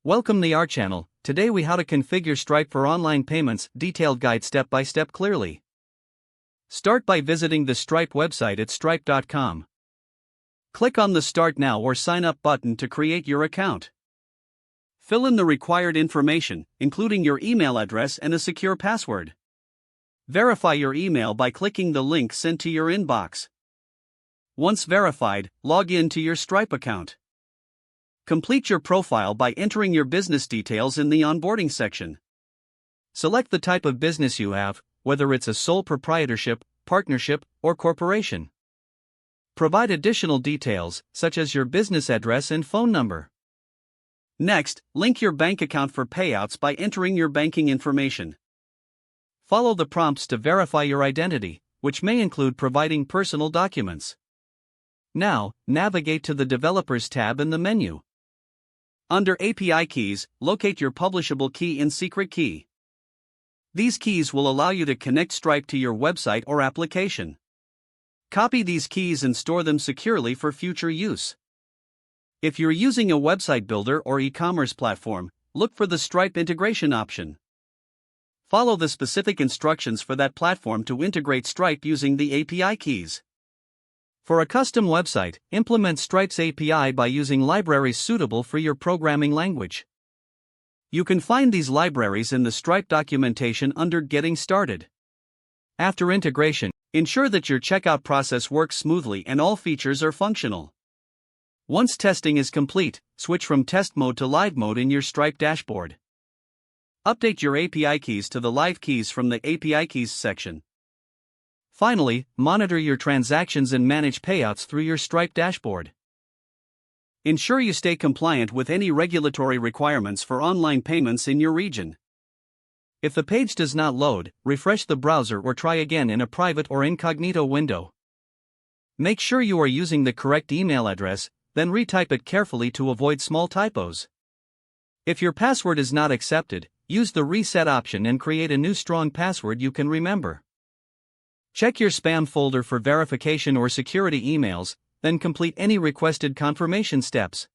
Welcome to our channel. Today we how to configure Stripe for online payments, detailed guide step by step clearly. Start by visiting the Stripe website at stripe.com. Click on the Start Now or Sign Up button to create your account. Fill in the required information, including your email address and a secure password. Verify your email by clicking the link sent to your inbox. Once verified, log in to your Stripe account. Complete your profile by entering your business details in the onboarding section. Select the type of business you have, whether it's a sole proprietorship, partnership, or corporation. Provide additional details, such as your business address and phone number. Next, link your bank account for payouts by entering your banking information. Follow the prompts to verify your identity, which may include providing personal documents. Now, navigate to the Developers tab in the menu. Under API Keys, locate your publishable key and secret key. These keys will allow you to connect Stripe to your website or application. Copy these keys and store them securely for future use. If you're using a website builder or e-commerce platform, look for the Stripe integration option. Follow the specific instructions for that platform to integrate Stripe using the API keys. For a custom website, implement Stripe's API by using libraries suitable for your programming language. You can find these libraries in the Stripe documentation under Getting Started. After integration, ensure that your checkout process works smoothly and all features are functional. Once testing is complete, switch from test mode to live mode in your Stripe dashboard. Update your API keys to the live keys from the API keys section. Finally, monitor your transactions and manage payouts through your Stripe dashboard. Ensure you stay compliant with any regulatory requirements for online payments in your region. If the page does not load, refresh the browser or try again in a private or incognito window. Make sure you are using the correct email address, then retype it carefully to avoid small typos. If your password is not accepted, use the reset option and create a new strong password you can remember. Check your spam folder for verification or security emails, then complete any requested confirmation steps.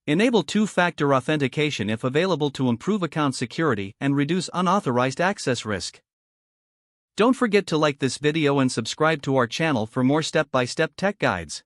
Enable two-factor authentication if available to improve account security and reduce unauthorized access risk. Don't forget to like this video and subscribe to our channel for more step-by-step tech guides.